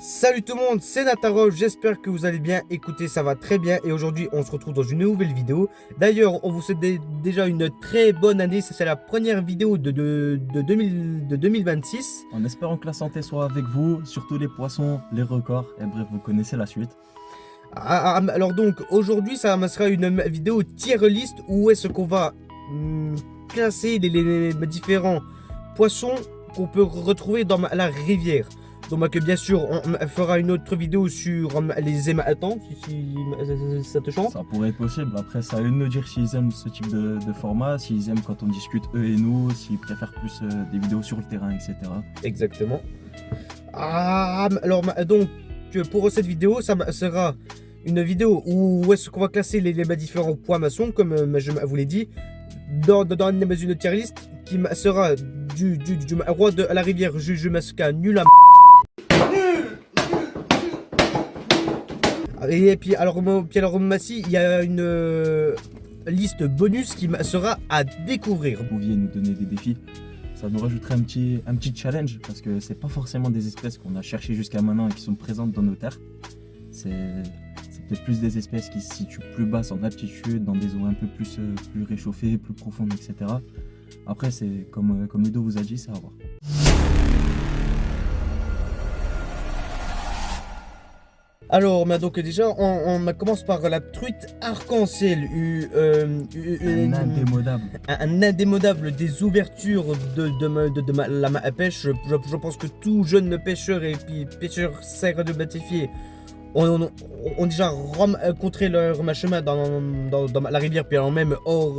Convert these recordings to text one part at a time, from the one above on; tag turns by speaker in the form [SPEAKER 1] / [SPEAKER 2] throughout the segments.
[SPEAKER 1] Salut tout le monde, c'est Nataro, j'espère que vous allez bien. Écoutez, ça va très bien et aujourd'hui on se retrouve dans une nouvelle vidéo. D'ailleurs, on vous souhaite déjà une très bonne année, c'est la première vidéo de 2026.
[SPEAKER 2] En espérant que la santé soit avec vous, surtout les poissons, les records, et bref, vous connaissez la suite.
[SPEAKER 1] Alors donc, aujourd'hui ça sera une vidéo tier list où est-ce qu'on va classer les différents poissons qu'on peut retrouver dans la rivière. Donc bien sûr, on fera une autre vidéo sur les ématants, si ça te chante.
[SPEAKER 2] Ça pourrait être possible, après ça à eux de nous dire s'ils aiment ce type de format, s'ils aiment quand on discute eux et nous, s'ils préfèrent plus des vidéos sur le terrain, etc.
[SPEAKER 1] Exactement. Alors donc, pour cette vidéo, ça sera une vidéo où est-ce qu'on va classer les différents poids maçons, comme je vous l'ai dit, dans une tier list qui sera du roi de la rivière jusqu'à nul à Et puis alors Massi, il y a une liste bonus qui sera à découvrir.
[SPEAKER 2] Vous pouviez nous donner des défis, ça nous rajouterait un petit challenge, parce que c'est pas forcément des espèces qu'on a cherchées jusqu'à maintenant et qui sont présentes dans nos terres. C'est peut-être plus des espèces qui se situent plus basses en altitude, dans des eaux un peu plus réchauffées, plus profondes, etc. Après, c'est comme Ludo vous a dit, c'est à voir.
[SPEAKER 1] Alors, donc déjà, on commence par la truite arc-en-ciel, un indémodable des ouvertures de la pêche. Je pense que tout jeune pêcheur et puis pêcheur serre de batifier ont déjà rencontré leur chemin dans la rivière, puis alors même hors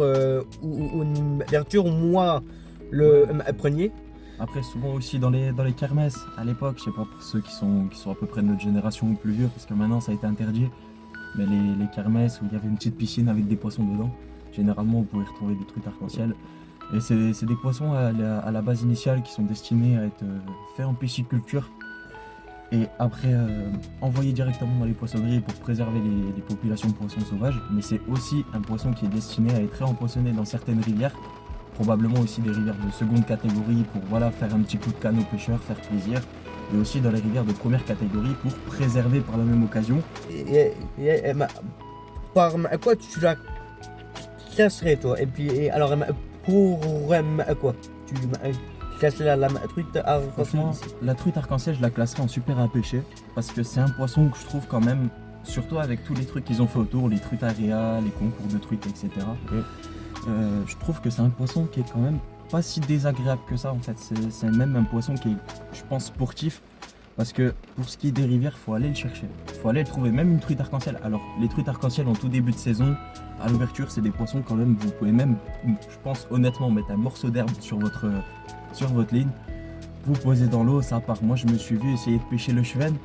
[SPEAKER 1] ou une ouverture, moi le premier.
[SPEAKER 2] Après, souvent aussi dans les kermesses, à l'époque, je sais pas pour ceux qui sont à peu près de notre génération ou plus vieux, parce que maintenant ça a été interdit, mais les kermesses où il y avait une petite piscine avec des poissons dedans, généralement vous pouvez retrouver des truites arc-en-ciel. Et c'est des poissons à la base initiale qui sont destinés à être faits en pisciculture et après envoyés directement dans les poissonneries pour préserver les populations de poissons sauvages. Mais c'est aussi un poisson qui est destiné à être réempoisonné dans certaines rivières, probablement aussi des rivières de seconde catégorie pour faire un petit coup de canne aux pêcheurs, faire plaisir, et aussi dans les rivières de première catégorie pour préserver par la même occasion.
[SPEAKER 1] Par quoi tu la classerais toi? Et puis alors pour quoi tu classerais la truite arc-en-ciel?
[SPEAKER 2] La truite arc-en-ciel, je la classerais en super à pêcher, parce que c'est un poisson que je trouve quand même, surtout avec tous les trucs qu'ils ont fait autour, les truites aréas, les concours de truites, etc. Je trouve que c'est un poisson qui est quand même pas si désagréable que ça en fait. C'est même un poisson qui est, je pense, sportif, parce que pour ce qui est des rivières, faut aller le chercher, faut aller le trouver, même une truite arc-en-ciel. Alors les truites arc-en-ciel en tout début de saison, à l'ouverture, c'est des poissons quand même, vous pouvez même, je pense honnêtement, mettre un morceau d'herbe sur votre ligne, vous posez dans l'eau, ça part. Moi je me suis vu essayer de pêcher le cheven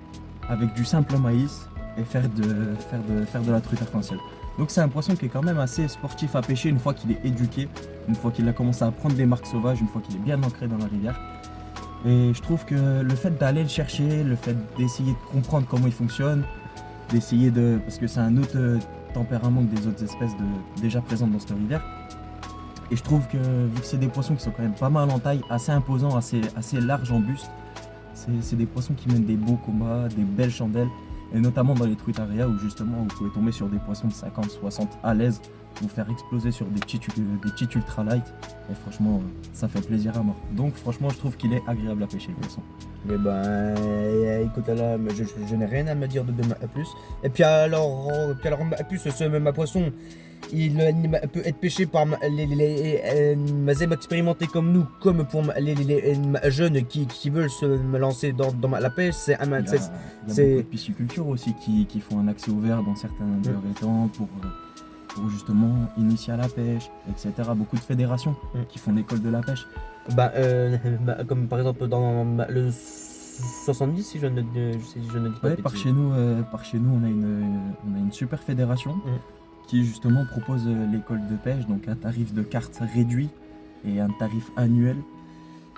[SPEAKER 2] avec du simple maïs et faire de la truite arc-en-ciel. Donc c'est un poisson qui est quand même assez sportif à pêcher une fois qu'il est éduqué, une fois qu'il a commencé à prendre des marques sauvages, une fois qu'il est bien ancré dans la rivière. Et je trouve que le fait d'aller le chercher, le fait d'essayer de comprendre comment il fonctionne, d'essayer parce que c'est un autre tempérament que des autres espèces déjà présentes dans cette rivière. Et je trouve que vu que c'est des poissons qui sont quand même pas mal en taille, assez imposants, assez larges en buste, c'est des poissons qui mènent des beaux combats, des belles chandelles. Et notamment dans les truites aréas où justement vous pouvez tomber sur des poissons de 50-60 à l'aise, vous faire exploser sur des petits ultralight. Et franchement, ça fait plaisir à mort. Donc franchement, je trouve qu'il est agréable à pêcher le poisson.
[SPEAKER 1] Mais écoute là, je n'ai rien à me dire de plus. Et puis alors plus ce même poisson, il peut être pêché par les expérimentés comme nous, comme pour les jeunes qui veulent se lancer dans la pêche. Il y a beaucoup
[SPEAKER 2] de pisciculture aussi qui font un accès ouvert dans certains de leurs étangs pour justement initier à la pêche, etc. Beaucoup de fédérations qui font l'école de la pêche.
[SPEAKER 1] Comme par exemple dans le 70, si je ne dis pas de
[SPEAKER 2] par chez nous, on a une super fédération qui justement propose l'école de pêche, donc un tarif de carte réduit et un tarif annuel.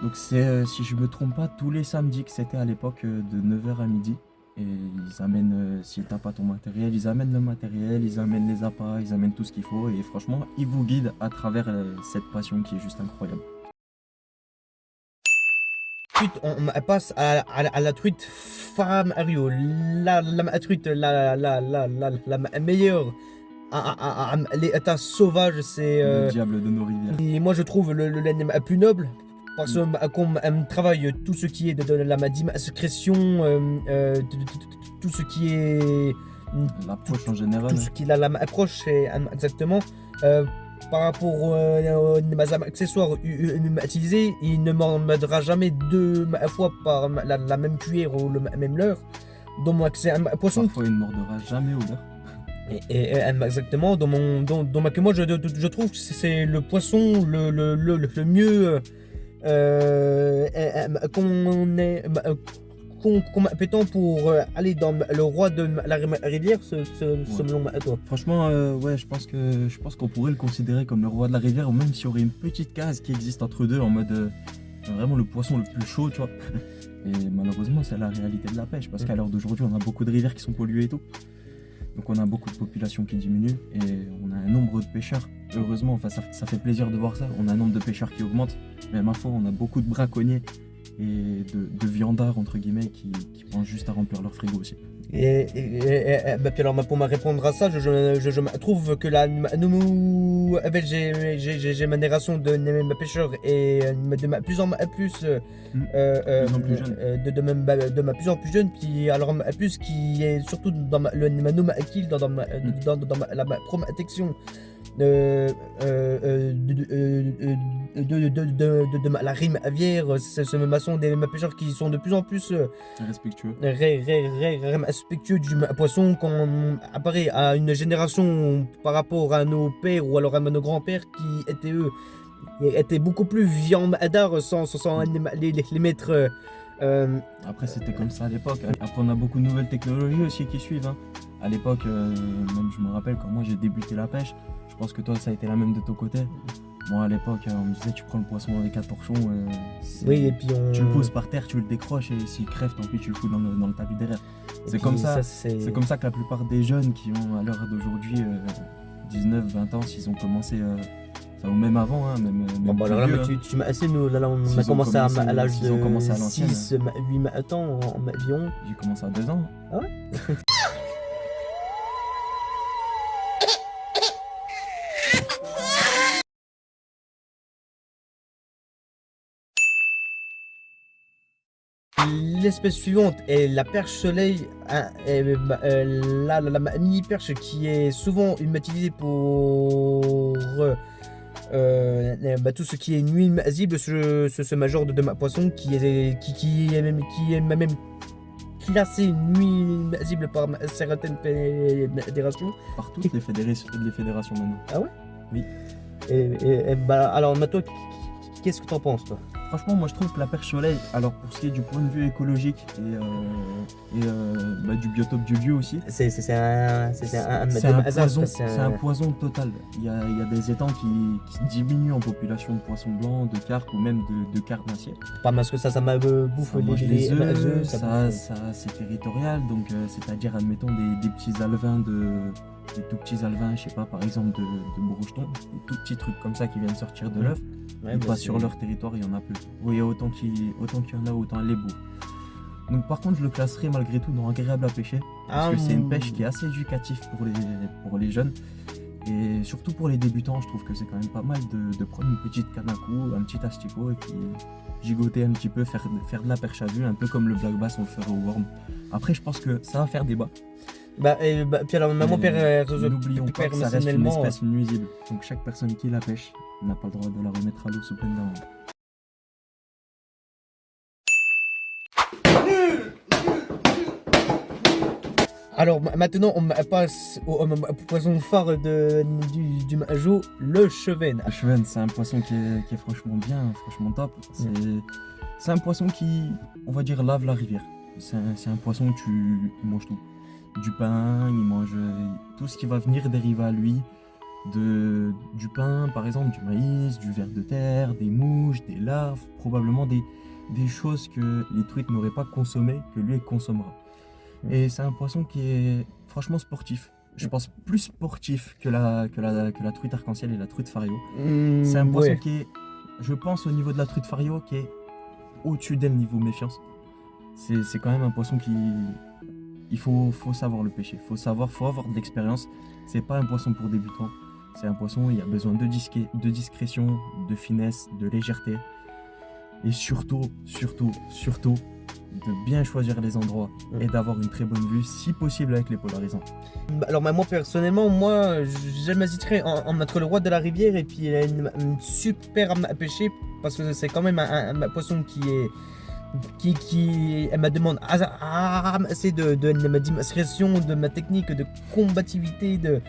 [SPEAKER 2] Donc c'est, si je me trompe pas, tous les samedis que c'était à l'époque de 9h à midi. Et ils amènent, si t'as pas ton matériel, ils amènent le matériel, ils amènent les appâts, ils amènent tout ce qu'il faut. Et franchement, ils vous guident à travers cette passion qui est juste incroyable.
[SPEAKER 1] suite, on passe à la truite Famario. La truite, la meilleure. L'état sauvage, c'est.
[SPEAKER 2] Le diable de nos rivières.
[SPEAKER 1] Et moi, je trouve l'anime plus noble. Parce qu'on travaille tout ce qui est de la discrétion, tout ce qui est.
[SPEAKER 2] L'approche en général.
[SPEAKER 1] Tout ce qui est l'approche, exactement. Par rapport aux accessoires utilisés, il ne m'en mettra jamais deux fois par la même cuillère ou le même leurre. Donc moi, c'est un poisson.
[SPEAKER 2] Parfois, il ne mordra jamais au beurre.
[SPEAKER 1] Exactement. Que moi, je trouve que c'est le poisson le mieux compétent pour aller dans le roi de la rivière, selon toi.
[SPEAKER 2] Franchement, ouais, je pense qu'on pourrait le considérer comme le roi de la rivière, ou même s'il y aurait une petite case qui existe entre deux, en mode vraiment le poisson le plus chaud, tu vois. Et malheureusement, c'est la réalité de la pêche, parce qu'à l'heure d'aujourd'hui, on a beaucoup de rivières qui sont polluées et tout. Donc on a beaucoup de population qui diminue, et on a un nombre de pêcheurs. Heureusement, enfin, ça fait plaisir de voir ça. On a un nombre de pêcheurs qui augmente, mais à ma foi, on a beaucoup de braconniers et de viandards entre guillemets qui pensent juste à remplir leur frigo aussi.
[SPEAKER 1] Puis alors pour me répondre à ça, je trouve que j'ai ma narration de mes pêcheurs et de ma plus en plus de ma plus en plus jeune, puis alors plus qui est surtout dans ma kill dans la protection de la rime aviaire. Ce maçon des pêcheurs qui sont de plus en plus respectueux du poisson, qu'on apparaît à une génération par rapport à nos pères ou alors à nos grands-pères qui étaient beaucoup plus viandards sans les mettre.
[SPEAKER 2] Après c'était comme ça à l'époque. Après on a beaucoup de nouvelles technologies aussi qui suivent, hein. À l'époque, même je me rappelle quand moi j'ai débuté la pêche, je pense que toi ça a été la même de ton côté. Moi à l'époque on me disait tu prends le poisson avec un torchon,
[SPEAKER 1] oui, et puis
[SPEAKER 2] tu le poses par terre, tu le décroches, et s'il crève tant pis tu le fous dans le tapis derrière. C'est comme ça, c'est comme ça que la plupart des jeunes qui ont à l'heure d'aujourd'hui 19-20 ans, s'ils ont commencé, ou même avant, hein, même
[SPEAKER 1] bon, alors là, mais tu m'as assez, nous, là on a commencé à l'âge de 6, 8 ans environ.
[SPEAKER 2] J'ai commencé à 2 ans.
[SPEAKER 1] Ah ouais. L'espèce suivante est la perche soleil, la mini perche qui est souvent utilisée pour tout ce qui est nuisible, ce major de poisson qui est même classé nuisible par certaines fédérations.
[SPEAKER 2] Par toutes les fédérations maintenant.
[SPEAKER 1] Ah ouais?
[SPEAKER 2] Oui.
[SPEAKER 1] Alors, toi, qu'est-ce que t'en penses, toi?
[SPEAKER 2] Franchement, moi je trouve que la perche soleil, alors pour ce qui est du point de vue écologique et du biotope du lieu aussi, c'est un poison total. Il y a des étangs qui diminuent en population de poissons blancs, de carpes ou même de carnassiers.
[SPEAKER 1] Pas parce que ça m'a bouffe
[SPEAKER 2] les œufs, ça c'est territorial, donc c'est-à-dire admettons des petits alevins des tout petits alevins, je sais pas, par exemple de Bourgeton, des tout petits trucs comme ça qui viennent sortir de l'œuf. Ouais, pas sur leur territoire, il y en a plus. Oui, autant qu'il y en a, autant elle les bouffe. Donc par contre, je le classerai malgré tout dans agréable à pêcher, parce que c'est une pêche qui est assez éducative pour les jeunes. Et surtout pour les débutants, je trouve que c'est quand même pas mal de prendre une petite canne à coups, un petit asticot, et puis gigoter un petit peu, faire de la perche à vue, un peu comme le black bass on le ferait au worm. Après, je pense que ça va faire débat.
[SPEAKER 1] Puis alors, mon père,
[SPEAKER 2] n'oublions pas que ça reste une espèce nuisible. Donc chaque personne qui la pêche n'a pas le droit de la remettre à l'eau sous peine d'amende.
[SPEAKER 1] Alors maintenant, on passe au poisson phare du Majo, le chevenne.
[SPEAKER 2] Le chevenne, c'est un poisson qui est franchement bien, franchement top. C'est un poisson qui, on va dire, lave la rivière. C'est un poisson il mange tout. Du pain, il mange tout ce qui va venir dériver à lui. Du pain, par exemple, du maïs, du ver de terre, des mouches, des larves, probablement des choses que les truites n'auraient pas consommées, que lui consommera. Et c'est un poisson qui est franchement sportif. Je pense plus sportif que la truite arc-en-ciel et la truite fario. C'est un poisson qui est, je pense au niveau de la truite fario, qui est au-dessus d'elle niveau méfiance. C'est quand même un poisson qui... Il faut savoir le pêcher, faut avoir de l'expérience. C'est pas un poisson pour débutants. C'est un poisson, il y a besoin de discrétion, de finesse, de légèreté. Et surtout, de bien choisir les endroits et d'avoir une très bonne vue, si possible avec les polarisants.
[SPEAKER 1] Alors moi personnellement, je m'hésiterais entre le roi de la rivière et puis une super arme à pêcher parce que c'est quand même un poisson qui me demande assez de ma discrétion, de ma technique, de combativité, de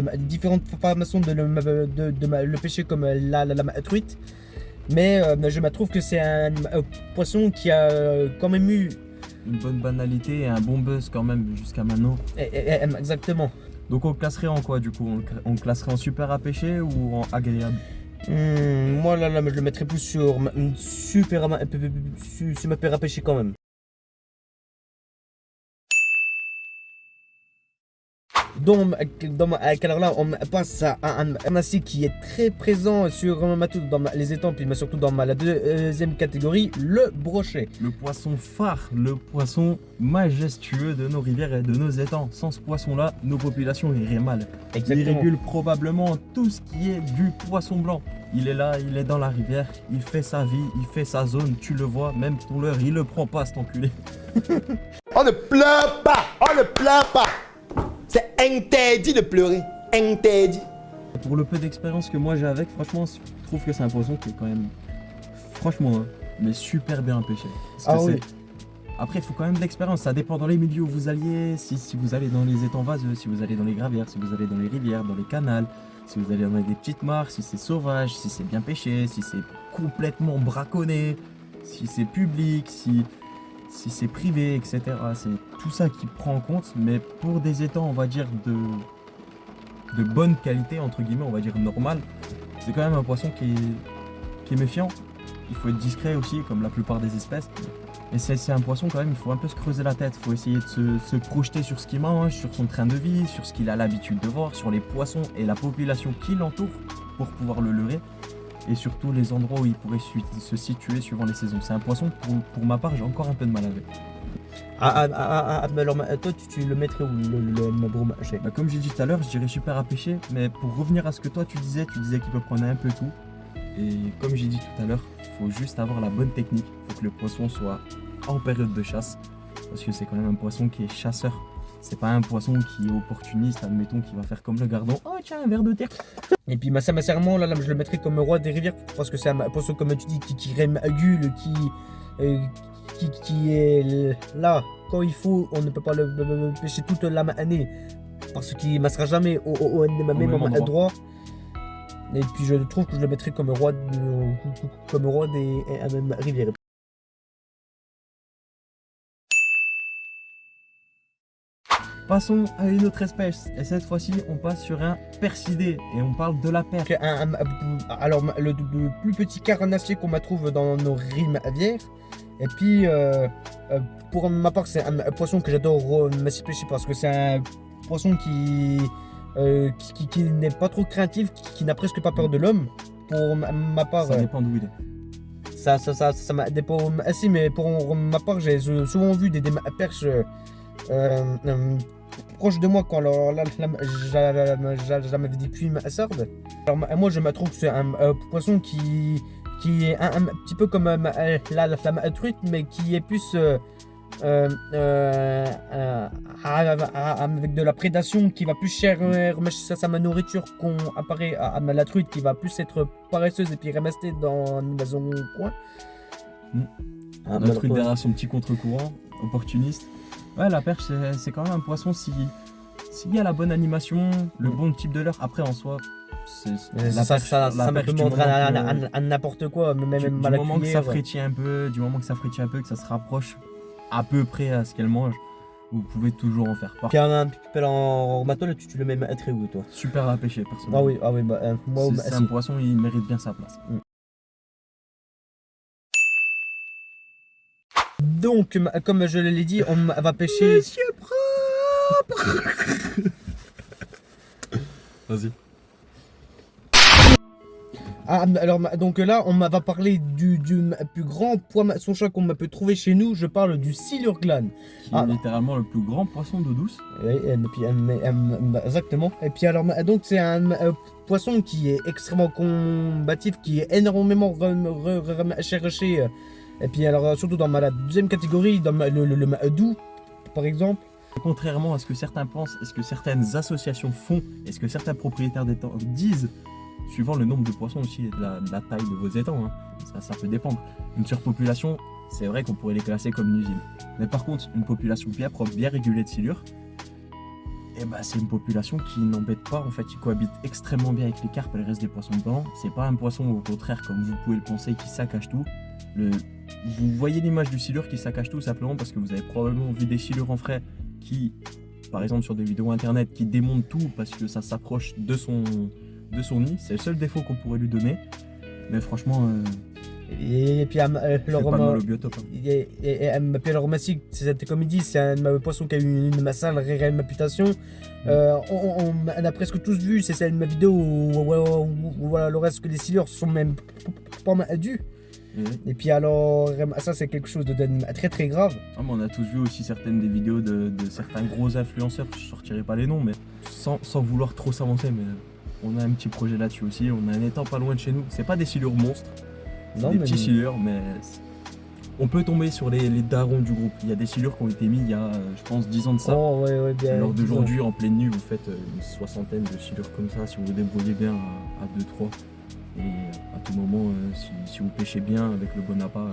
[SPEAKER 1] ma différentes façons de le pêcher comme la truite. Mais je me trouve que c'est un poisson qui a quand même eu
[SPEAKER 2] une bonne banalité et un bon buzz quand même jusqu'à maintenant.
[SPEAKER 1] Exactement.
[SPEAKER 2] Donc on le classerait en quoi du coup? On le classerait en super à pêcher ou en agréable?
[SPEAKER 1] Moi là, je le mettrais plus sur super à pêcher quand même. Alors là, on passe à un acier qui est très présent sur dans les étangs, mais surtout dans la deuxième catégorie, le brochet.
[SPEAKER 2] Le poisson phare, le poisson majestueux de nos rivières et de nos étangs. Sans ce poisson-là, nos populations iraient mal.
[SPEAKER 1] Exactement.
[SPEAKER 2] Il régule probablement tout ce qui est du poisson blanc. Il est là, il est dans la rivière, il fait sa vie, il fait sa zone, tu le vois, même ton leurre, il le prend pas cet enculé.
[SPEAKER 3] On ne pleure pas, on ne pleure pas. C'est interdit de pleurer, interdit.
[SPEAKER 2] Pour le peu d'expérience que moi j'ai avec, franchement, je trouve que c'est un poisson qui est quand même, franchement, mais super bien pêché.
[SPEAKER 1] Oui.
[SPEAKER 2] Après, il faut quand même de l'expérience, ça dépend dans les milieux où vous alliez, si vous allez dans les étangs vaseux, si vous allez dans les gravières, si vous allez dans les rivières, dans les canals, si vous allez dans des petites mares, si c'est sauvage, si c'est bien pêché, si c'est complètement braconné, si c'est public, si c'est privé, etc. C'est tout ça qui prend en compte, mais pour des étangs, on va dire, de bonne qualité, entre guillemets, on va dire normal, c'est quand même un poisson qui est méfiant. Il faut être discret aussi, comme la plupart des espèces. Et c'est un poisson quand même, il faut un peu se creuser la tête, il faut essayer de se projeter sur ce qu'il mange, sur son train de vie, sur ce qu'il a l'habitude de voir, sur les poissons et la population qui l'entoure pour pouvoir le leurrer. Et surtout les endroits où il pourrait se situer suivant les saisons. C'est un poisson, pour ma part, j'ai encore un peu de mal avec.
[SPEAKER 1] Alors toi, tu le mettrais où le brochet?
[SPEAKER 2] Comme j'ai dit tout à l'heure, je dirais super à pêcher, mais pour revenir à ce que toi tu disais qu'il peut prendre un peu tout. Et comme j'ai dit tout à l'heure, il faut juste avoir la bonne technique. Il faut que le poisson soit en période de chasse, parce que c'est quand même un poisson qui est chasseur. C'est pas un poisson qui est opportuniste, admettons, qui va faire comme le gardon. Oh tiens, un verre de terre.
[SPEAKER 1] Et puis sincèrement, là, je le mettrais comme roi des rivières, parce que c'est un poisson, comme tu dis, qui régule, qui est là quand il faut. On ne peut pas le pêcher toute l'année, parce qu'il ne sera jamais au même endroit. Et puis je trouve que je le mettrais comme roi des rivières.
[SPEAKER 2] Passons à une autre espèce, et cette fois-ci on passe sur un percidé, et on parle de la perche.
[SPEAKER 1] Alors le plus petit carnassier qu'on trouve dans nos rivières. Et puis pour ma part, c'est un poisson que j'adore pêcher, parce que c'est un poisson qui n'est pas trop craintif, qui n'a presque pas peur de l'homme. Pour ma part,
[SPEAKER 2] ça dépend d'où il est.
[SPEAKER 1] Ça dépend assez, mais pour ma part, j'ai souvent vu des perches proche de moi quand j'avais des pluies sardes. Alors moi je me trouve que c'est un poisson qui est un petit peu comme la truite, mais qui est plus avec de la prédation, qui va plus chercher sa nourriture qu'on apparaît à la truite, qui va plus être paresseuse et puis rester dans son coin.
[SPEAKER 2] La truite derrière son petit contre-courant, opportuniste. Ouais, la perche, c'est quand même un poisson s'il y a la bonne animation, le bon type de leurre. Après, en soi,
[SPEAKER 1] ça peut montre à n'importe quoi, même
[SPEAKER 2] du moment que ça frétille un peu, que ça se rapproche à peu près à ce qu'elle mange, vous pouvez toujours en faire part.
[SPEAKER 1] Quand un pipel en matos, tu le mets très haut, toi.
[SPEAKER 2] Super à pêcher, personnellement.
[SPEAKER 1] Ah oui, moi
[SPEAKER 2] c'est un poisson, il mérite bien sa place.
[SPEAKER 1] Donc, comme je l'ai dit, on va pêcher.
[SPEAKER 2] Monsieur propre. Vas-y.
[SPEAKER 1] Ah, alors donc là, on va parler du plus grand poisson chat qu'on peut trouver chez nous. Je parle du Silure Gland.
[SPEAKER 2] Qui est littéralement le plus grand poisson d'eau douce.
[SPEAKER 1] Oui, et puis, exactement. Et puis alors, donc c'est un poisson qui est extrêmement combatif, qui est énormément recherché. Et puis alors, surtout dans la deuxième catégorie, dans le doux, par exemple.
[SPEAKER 2] Contrairement à ce que certains pensent, et ce que certaines associations font, et ce que certains propriétaires d'étangs disent, suivant le nombre de poissons aussi et de la taille de vos étangs, hein, ça peut dépendre. Une surpopulation, c'est vrai qu'on pourrait les classer comme nuisibles. Mais par contre, une population bien propre, bien régulée de silures, et bah, c'est une population qui n'embête pas, en fait, qui cohabite extrêmement bien avec les carpes et le reste des poissons blancs. C'est pas un poisson, au contraire, comme vous pouvez le penser, qui saccage tout. Vous voyez l'image du silure qui saccage tout simplement parce que vous avez probablement vu des silures en frais qui, par exemple sur des vidéos internet, qui démontent tout parce que ça s'approche de son nid. C'est le seul défaut qu'on pourrait lui donner. Mais franchement,
[SPEAKER 1] Et puis,
[SPEAKER 2] pas de mal au biotope.
[SPEAKER 1] puis alors, Massy, c'est comme il dit, c'est un poisson qui a eu une sale réputation. On a presque tous vu, c'est une vidéo où voilà, le reste que les silures sont même pas dus. Et puis alors, ça c'est quelque chose de très très grave.
[SPEAKER 2] Ah, mais on a tous vu aussi certaines des vidéos de certains gros influenceurs, je sortirai pas les noms, mais sans vouloir trop s'avancer, mais on a un petit projet là-dessus aussi. On a un étang pas loin de chez nous. C'est pas des silures monstres, c'est des petits silures, mais on peut tomber sur les darons du groupe. Il y a des silures qui ont été mis il y a, je pense, 10 ans de ça.
[SPEAKER 1] Oh, ouais, bien.
[SPEAKER 2] Alors d'aujourd'hui, en pleine nuit, vous faites une soixantaine de silures comme ça, si vous vous débrouillez bien à 2-3. Et à tout moment, si vous pêchez bien avec le bon appât,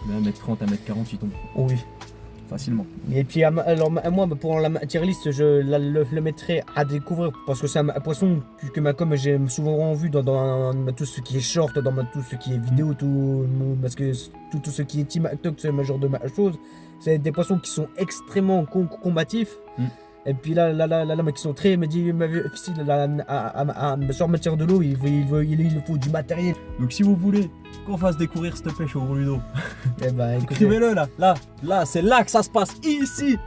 [SPEAKER 2] 1m30, 1m40, il tombe.
[SPEAKER 1] Oh oui.
[SPEAKER 2] Facilement.
[SPEAKER 1] Et puis alors moi pour la tier list je le mettrai à découvrir parce que c'est un poisson que comme j'ai souvent vu dans tout ce qui est short, dans tout ce qui est vidéo, parce que tout ce qui est team TikTok, ce genre de choses, c'est des poissons qui sont extrêmement combatifs. Et puis là, qui sont très difficiles sur matière de l'eau, il faut du matériel.
[SPEAKER 2] Donc si vous voulez qu'on fasse découvrir cette pêche au Rudo,
[SPEAKER 1] eh ben,
[SPEAKER 2] écrivez-le là, c'est là que ça se passe, ici.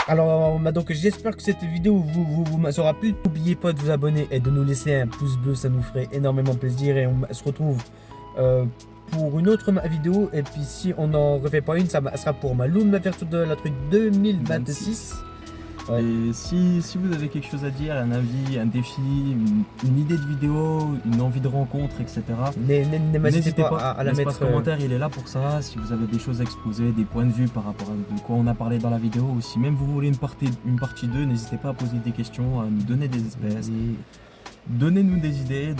[SPEAKER 1] Alors donc j'espère que cette vidéo vous aura plu. N'oubliez pas de vous abonner et de nous laisser un pouce bleu, ça nous ferait énormément plaisir. Et on se retrouve pour une autre vidéo. Et puis si on n'en refait pas une, ça sera pour ma Loom Vertu de la truc 2026. Ouais.
[SPEAKER 2] Et si vous avez quelque chose à dire, un avis, un défi, une idée de vidéo, une envie de rencontre, etc.
[SPEAKER 1] N'hésitez pas à la mettre.
[SPEAKER 2] L'espace commentaire, il est là pour ça. Si vous avez des choses à exposer, des points de vue par rapport à de quoi on a parlé dans la vidéo, ou si même vous voulez une partie 2, n'hésitez pas à poser des questions, à nous donner des espèces. Donnez-nous des idées,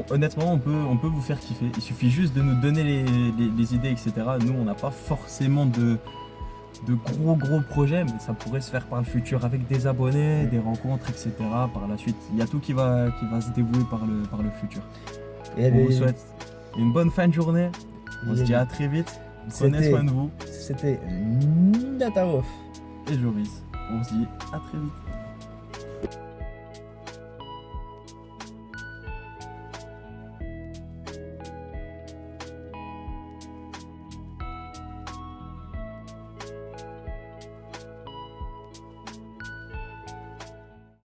[SPEAKER 2] honnêtement, on peut vous faire kiffer. Il suffit juste de nous donner les idées, etc. Nous, on n'a pas forcément de gros projets, mais ça pourrait se faire par le futur avec des abonnés, des rencontres, etc. Par la suite, il y a tout qui va se dévouer par le futur. Et on vous souhaite une bonne fin de journée. On se dit à très vite. Prenez soin de vous.
[SPEAKER 1] C'était Natarov
[SPEAKER 2] et Joris. On se dit à très vite.